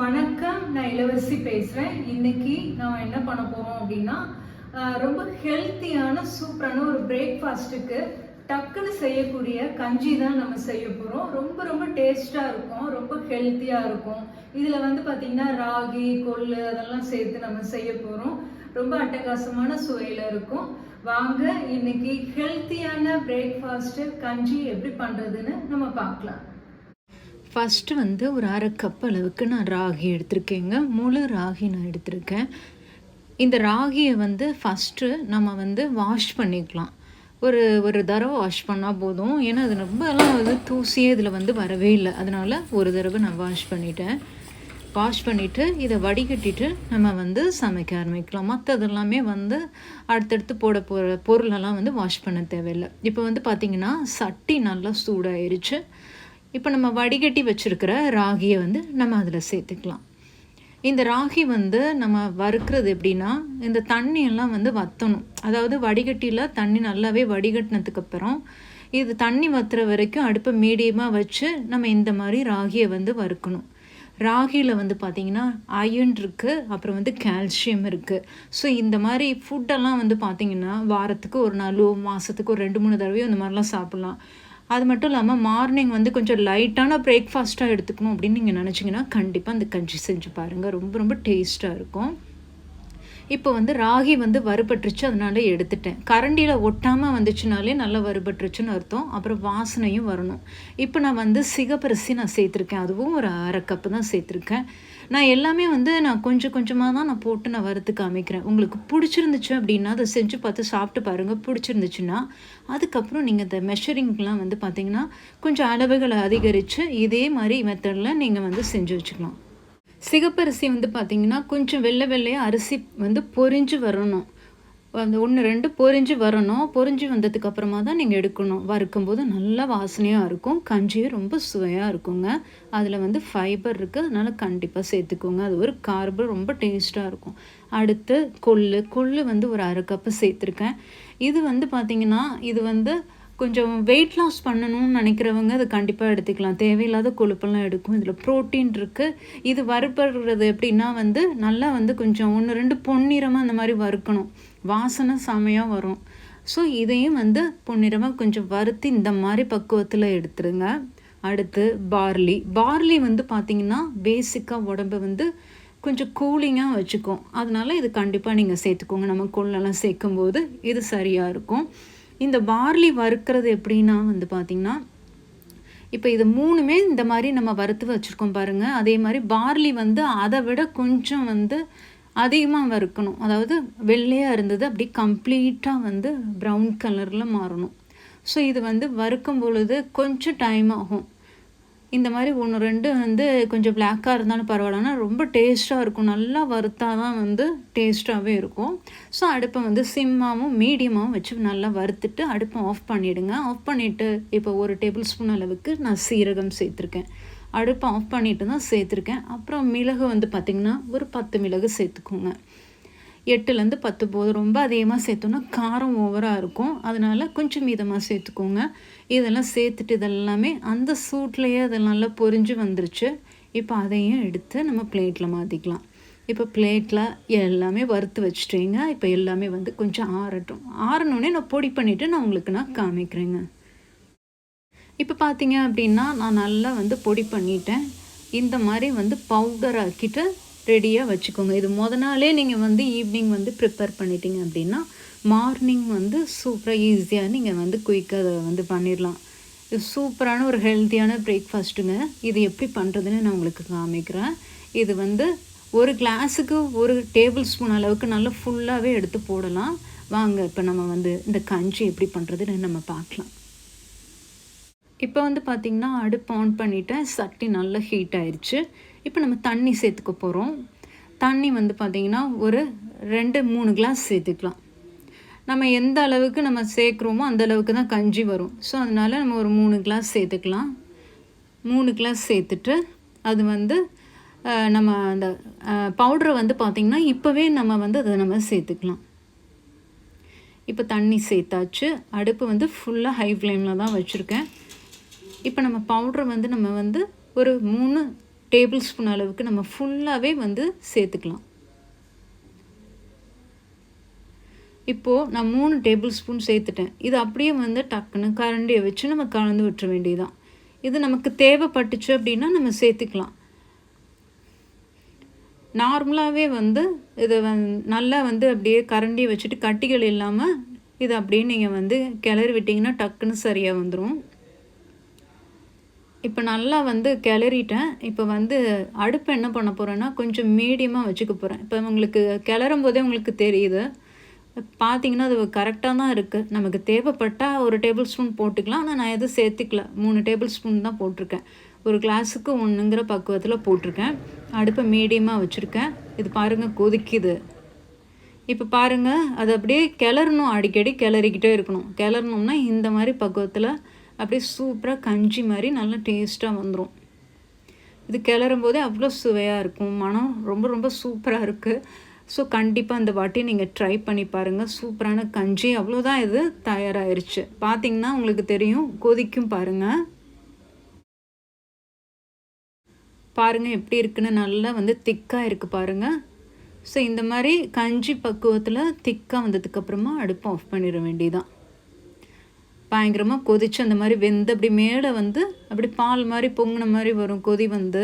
வணக்கம். நான் இளவரசி பேசுகிறேன். இன்னைக்கு நான் என்ன பண்ண போகிறோம் அப்படின்னா ரொம்ப ஹெல்த்தியான சூப்பரான ஒரு பிரேக்ஃபாஸ்ட்டுக்கு டக்குன்னு செய்யக்கூடிய கஞ்சி தான் நம்ம செய்ய போகிறோம். ரொம்ப ரொம்ப டேஸ்ட்டாக இருக்கும், ரொம்ப ஹெல்த்தியாக இருக்கும். இதில் பார்த்தீங்கன்னா ராகி, கொள்ளு அதெல்லாம் சேர்த்து நம்ம செய்ய போகிறோம். ரொம்ப அட்டகாசமான சுவையில் இருக்கும். வாங்க இன்னைக்கு ஹெல்த்தியான பிரேக்ஃபாஸ்ட்டு கஞ்சி எப்படி பண்ணுறதுன்னு நம்ம பார்க்கலாம். ஃபஸ்ட்டு ஒரு அரை கப் அளவுக்கு நான் ராகி எடுத்திருக்கேங்க. முழு ராகி நான் எடுத்திருக்கேன். இந்த ராகியை ஃபஸ்ட்டு நம்ம வாஷ் பண்ணிக்கலாம். ஒரு தடவை வாஷ் பண்ணால் போதும். ஏன்னா அது ரொம்பலாம் தூசியே இதில் வரவே இல்லை. அதனால் ஒரு தடவை நான் வாஷ் பண்ணிட்டேன். வாஷ் பண்ணிவிட்டு இதை வடிகட்டிட்டு நம்ம சமைக்க ஆரம்பிக்கலாம். மற்றதெல்லாமே அடுத்தடுத்து போட போகிற பொருளெல்லாம் வாஷ் பண்ண தேவையில்லை. இப்போ பார்த்திங்கன்னா சட்டி நல்லா சூடாயிருச்சு. இப்போ நம்ம வடிகட்டி வச்சுருக்கிற ராகியை நம்ம அதில் சேர்த்துக்கலாம். இந்த ராகி நம்ம வறுக்கிறது எப்படின்னா, இந்த தண்ணியெல்லாம் வற்றணும். அதாவது வடிகட்டியில் தண்ணி நல்லாவே வடிகட்டினதுக்கப்புறம் இது தண்ணி வற்றுற வரைக்கும் அடுப்பை மீடியமாக வச்சு நம்ம இந்த மாதிரி ராகியை வறுக்கணும். ராகியில் பார்த்திங்கன்னா அயர்ன் இருக்குது, அப்புறம் கால்சியம் இருக்குது. ஸோ இந்த மாதிரி ஃபுட்டெல்லாம் பார்த்திங்கன்னா வாரத்துக்கு ஒரு நாளோ மாதத்துக்கு ஒரு 2-3 தடவையோ இந்த மாதிரிலாம் சாப்பிட்லாம். அது மட்டும் இல்லாமல் மார்னிங் கொஞ்சம் லைட்டான பிரேக்ஃபாஸ்ட்டாக எடுத்துக்கணும் அப்படின்னு நீங்கள் நினச்சிங்கன்னா கண்டிப்பாக அந்த கஞ்சி செஞ்சு பாருங்கள். ரொம்ப ரொம்ப டேஸ்ட்டாக இருக்கும். இப்போ ராகி வறுபட்டுருச்சு, அதனால எடுத்துட்டேன். கரண்டியில் ஒட்டாமல் வந்துச்சுனாலே நல்லா வறுபட்டுருச்சுன்னு அர்த்தம். அப்புறம் வாசனையும் வரணும். இப்போ நான் சிகப்பரிசி நான் சேர்த்துருக்கேன். அதுவும் ஒரு அரை கப்பு தான் சேர்த்துருக்கேன். நான் எல்லாமே நான் கொஞ்சம் கொஞ்சமாக தான் நான் போட்டு நான் வறுத்து காமிக்கிறேன். உங்களுக்கு பிடிச்சிருந்துச்சு அப்படின்னா அதை செஞ்சு பார்த்து சாப்பிட்டு பாருங்கள். பிடிச்சிருந்துச்சுன்னா அதுக்கப்புறம் நீங்கள் இந்த மெஷரிங்லாம் பார்த்தீங்கன்னா கொஞ்சம் அளவுகளை அதிகரித்து இதே மாதிரி மெத்தடில் நீங்கள் செஞ்சு வச்சுக்கலாம். சிகப்பரிசி பார்த்திங்கன்னா கொஞ்சம் வெள்ளை வெள்ளையாக அரிசி பொரிஞ்சு வரணும். அந்த 1-2 பொரிஞ்சு வரணும். பொரிஞ்சு வந்ததுக்கப்புறமா தான் நீங்கள் எடுக்கணும். வறுக்கும்போது நல்லா வாசனையாக இருக்கும். கஞ்சியும் ரொம்ப சுவையாக இருக்குங்க. அதில் ஃபைபர் இருக்குது, அதனால் கண்டிப்பாக சேர்த்துக்கோங்க. அது ஒரு கார்பு, ரொம்ப டேஸ்ட்டாக இருக்கும். அடுத்து கொள்ளு ஒரு அரை கப்பு சேர்த்துருக்கேன். இது பார்த்திங்கன்னா இது கொஞ்சம் வெயிட் லாஸ் பண்ணணும்னு நினைக்கிறவங்க அது கண்டிப்பாக எடுத்துக்கலாம். தேவையில்லாத கொழுப்பெல்லாம் எடுக்கும். இதில் ப்ரோட்டீன் இருக்குது. இது வறுப்படுறது எப்படின்னா நல்லா கொஞ்சம் 1-2 பொன்னிறமாக அந்த மாதிரி வறுக்கணும். வாசனை செமையாக வரும். ஸோ இதையும் பொன்னிறமாக கொஞ்சம் வறுத்து இந்த மாதிரி பக்குவத்தில் எடுத்துருங்க. அடுத்து பார்லி பார்த்திங்கன்னா பேசிக்காக உடம்பை கொஞ்சம் கூலிங்காக வச்சுக்கும். அதனால் இது கண்டிப்பாக நீங்கள் சேர்த்துக்கோங்க. நம்ம கொள்ளெல்லாம் சேர்க்கும்போது இது சரியாக இருக்கும். இந்த பார்லி வறுக்கிறது எப்படின்னா பார்த்திங்கன்னா, இப்போ இது 3மே இந்த மாதிரி நம்ம வறுத்து வச்சுருக்கோம் பாருங்கள். அதே மாதிரி பார்லி அதை விட கொஞ்சம் அதிகமாக வறுக்கணும். அதாவது வெள்ளையாக இருந்தது அப்படி கம்ப்ளீட்டாக ப்ரௌன் கலரில் மாறணும். ஸோ இது வறுக்கும் பொழுது கொஞ்சம் டைம் ஆகும். இந்த மாதிரி 1-2 கொஞ்சம் பிளாக்காக இருந்தாலும் பரவாயில்லன்னா ரொம்ப டேஸ்ட்டாக இருக்கும். நல்லா வறுத்தா தான் டேஸ்ட்டாகவே இருக்கும். ஸோ அடுப்பை சிம்மாகவும் மீடியமாகவும் வச்சு நல்லா வறுத்துட்டு அடுப்பை ஆஃப் பண்ணிவிடுங்க. ஆஃப் பண்ணிவிட்டு இப்போ 1 டேபிள் ஸ்பூன் அளவுக்கு நான் சீரகம் சேர்த்துருக்கேன். அடுப்பை ஆஃப் பண்ணிவிட்டு தான் சேர்த்துருக்கேன். அப்புறம் மிளகு பார்த்திங்கன்னா ஒரு 10 மிளகு சேர்த்துக்கோங்க. 8-10 போதும். ரொம்ப அதிகமாக சேர்த்தோன்னா காரம் ஓவராக இருக்கும். அதனால் கொஞ்சம் மீதமாக சேர்த்துக்கோங்க. இதெல்லாம் சேர்த்துட்டு இதெல்லாமே அந்த சூட்லேயே அது நல்லா பொரிஞ்சு வந்துருச்சு. இப்போ அதையும் எடுத்து நம்ம பிளேட்டில் மாற்றிக்கலாம். இப்போ பிளேட்டில் எல்லாமே வறுத்து வச்சுட்டேங்க. இப்போ எல்லாமே கொஞ்சம் ஆறட்டும். ஆறணுன்னே நான் பொடி பண்ணிவிட்டு நான் உங்களுக்கு காமிக்கிறேங்க. இப்போ பார்த்தீங்க அப்படின்னா நான் நல்லா பொடி பண்ணிட்டேன். இந்த மாதிரி பவுடர் ஆக்கிட்டு ரெடியாக வச்சுக்கோங்க. இது நாளே நீங்கள் ஈவினிங் ப்ரிப்பேர் பண்ணிட்டீங்க அப்படின்னா மார்னிங் சூப்பராக ஈஸியாக நீங்கள் குயிக்காக அதை பண்ணிடலாம். இது சூப்பரான ஒரு ஹெல்த்தியான பிரேக்ஃபாஸ்ட்டுங்க. இது எப்படி பண்ணுறதுன்னு நான் உங்களுக்கு காமிக்கிறேன். இது ஒரு கிளாஸுக்கு 1 டேபிள் ஸ்பூன் அளவுக்கு நல்லா ஃபுல்லாகவே எடுத்து போடலாம். வாங்க இப்போ நம்ம இந்த கஞ்சி எப்படி பண்ணுறதுன்னு நம்ம பார்க்கலாம். இப்போ பார்த்திங்கன்னா அடுப்பு ஆன் பண்ணிவிட்டேன். சட்டி நல்லா ஹீட் ஆயிடுச்சு. இப்போ நம்ம தண்ணி சேர்த்துக்க போகிறோம். தண்ணி பார்த்திங்கன்னா ஒரு 2-3 கிளாஸ் சேர்த்துக்கலாம். நம்ம எந்த அளவுக்கு நம்ம சேர்க்குறோமோ அந்த அளவுக்கு தான் கஞ்சி வரும். ஸோ அதனால் நம்ம ஒரு 3 கிளாஸ் சேர்த்துக்கலாம். 3 கிளாஸ் சேர்த்துட்டு அது நம்ம அந்த பவுடரை பார்த்திங்கன்னா இப்போவே நம்ம அதை நம்ம சேர்த்துக்கலாம். இப்போ தண்ணி சேர்த்தாச்சு. அடுப்பு ஃபுல்லாக ஹை ஃப்ளேமில் தான் வச்சுருக்கேன். இப்போ நம்ம பவுட்ரு நம்ம ஒரு 3 டேபிள் ஸ்பூன் அளவுக்கு நம்ம ஃபுல்லாகவே வந்து சேர்த்துக்கலாம். இப்போது நான் 3 டேபிள் ஸ்பூன் சேர்த்துட்டேன். இது அப்படியே வந்து டக்குன்னு கரண்டியை வச்சு நம்ம கலந்து விட்டுற வேண்டியதுதான். இது நமக்கு தேவைப்பட்டுச்சு அப்படின்னா நம்ம சேர்த்துக்கலாம். நார்மலாகவே வந்து இதை நல்லா வந்து அப்படியே கரண்டியை வச்சுட்டு கட்டிகள் இல்லாமல் இதை அப்படியே நீங்கள் வந்து கிளறி விட்டிங்கன்னா டக்குன்னு சரியாக வந்துடும். இப்போ நல்லா வந்து கிளறிட்டேன். இப்போ வந்து அடுப்பு என்ன பண்ண போகிறேன்னா கொஞ்சம் மீடியமாக வச்சுக்க போகிறேன். இப்போ உங்களுக்கு கிளறும் போதே உங்களுக்கு தெரியுது. பார்த்தீங்கன்னா அது கரெக்டாக தான் இருக்குது. நமக்கு தேவைப்பட்டால் 1 டேபிள் ஸ்பூன் போட்டுக்கலாம். ஆனால் நான் எதுவும் சேர்த்துக்கல. 3 டேபிள் ஸ்பூன் தான் போட்டிருக்கேன். ஒரு கிளாஸுக்கு 1ங்கிற பக்குவத்தில் போட்டிருக்கேன். அடுப்பை மீடியமாக வச்சுருக்கேன். இது பாருங்கள் கொதிக்குது. இப்போ பாருங்கள் அது அப்படியே கிளறணும், அடிக்கடி கிளறிக்கிட்டே இருக்கணும். கிளறணும்னா இந்த மாதிரி பக்குவத்தில் அப்படியே சூப்பராக கஞ்சி மாதிரி நல்லா டேஸ்ட்டாக வந்துடும். இது கிளறும் போதே அவ்வளோ சுவையாக இருக்கும். மனம் ரொம்ப ரொம்ப சூப்பராக இருக்குது. ஸோ கண்டிப்பாக இந்த வாட்டி நீங்கள் ட்ரை பண்ணி பாருங்கள். சூப்பரான கஞ்சி அவ்வளோதான். இது தயாராகிருச்சு. பார்த்திங்கன்னா உங்களுக்கு தெரியும், கொதிக்கும் பாருங்கள். பாருங்கள் எப்படி இருக்குன்னு நல்லா வந்து திக்காக இருக்குது பாருங்கள். ஸோ இந்த மாதிரி கஞ்சி பக்குவத்தில் திக்காக வந்ததுக்கப்புறமா அடுப்பை ஆஃப் பண்ணிட வேண்டியதான். பயங்கரமாக கொதிச்சு அந்த மாதிரி வெந்து அப்படி மேலே வந்து அப்படி பால் மாதிரி பொங்கின மாதிரி வரும் கொதி வந்து.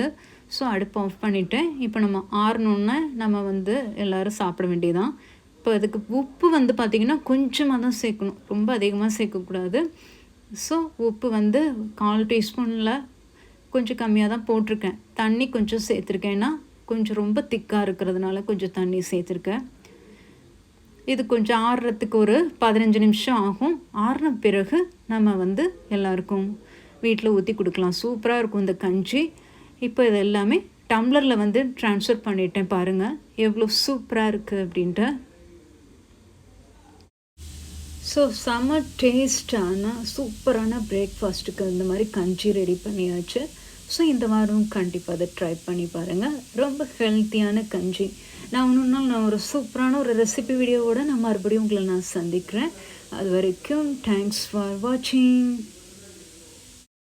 ஸோ அடுப்பை ஆஃப் பண்ணிவிட்டேன். இப்போ நம்ம ஆறணுன்னு நம்ம வந்து எல்லோரும் சாப்பிட வேண்டியதான். இப்போ அதுக்கு உப்பு வந்து பார்த்திங்கன்னா கொஞ்சமாக தான் சேர்க்கணும், ரொம்ப அதிகமாக சேர்க்கக்கூடாது. ஸோ உப்பு வந்து 1/4 டீஸ்பூனில் கொஞ்சம் கம்மியாக தான் போட்டிருக்கேன். தண்ணி கொஞ்சம் சேர்த்துருக்கேன்னா கொஞ்சம் ரொம்ப திக்காக இருக்கிறதுனால கொஞ்சம் தண்ணி சேர்த்துருக்கேன். இது கொஞ்சம் ஆறுறதுக்கு ஒரு 15 நிமிஷம் ஆகும். ஆறின பிறகு நம்ம வந்து எல்லாருக்கும் வீட்டில் ஊற்றி கொடுக்கலாம். சூப்பராக இருக்கும் இந்த கஞ்சி. இப்போ இது எல்லாமே டம்ளரில் வந்து ட்ரான்ஸ்ஃபர் பண்ணிட்டேன். பாருங்கள் எவ்வளோ சூப்பராக இருக்குது அப்படின்ட்டு. ஸோ செம்ம டேஸ்டான சூப்பரான பிரேக்ஃபாஸ்ட்டுக்கு இந்த மாதிரி கஞ்சி ரெடி பண்ணியாச்சு. ஸோ இந்த வாரம் கண்டிப்பாக அதை ட்ரை பண்ணி பாருங்கள். ரொம்ப ஹெல்த்தியான கஞ்சி. நான் இன்னொரு நாள் நான் ஒரு சூப்பரான ஒரு ரெசிபி வீடியோவோடு நான் மறுபடியும் உங்களை நான் சந்திக்கிறேன். அது வரைக்கும் தேங்க்ஸ் ஃபார் வாட்சிங்.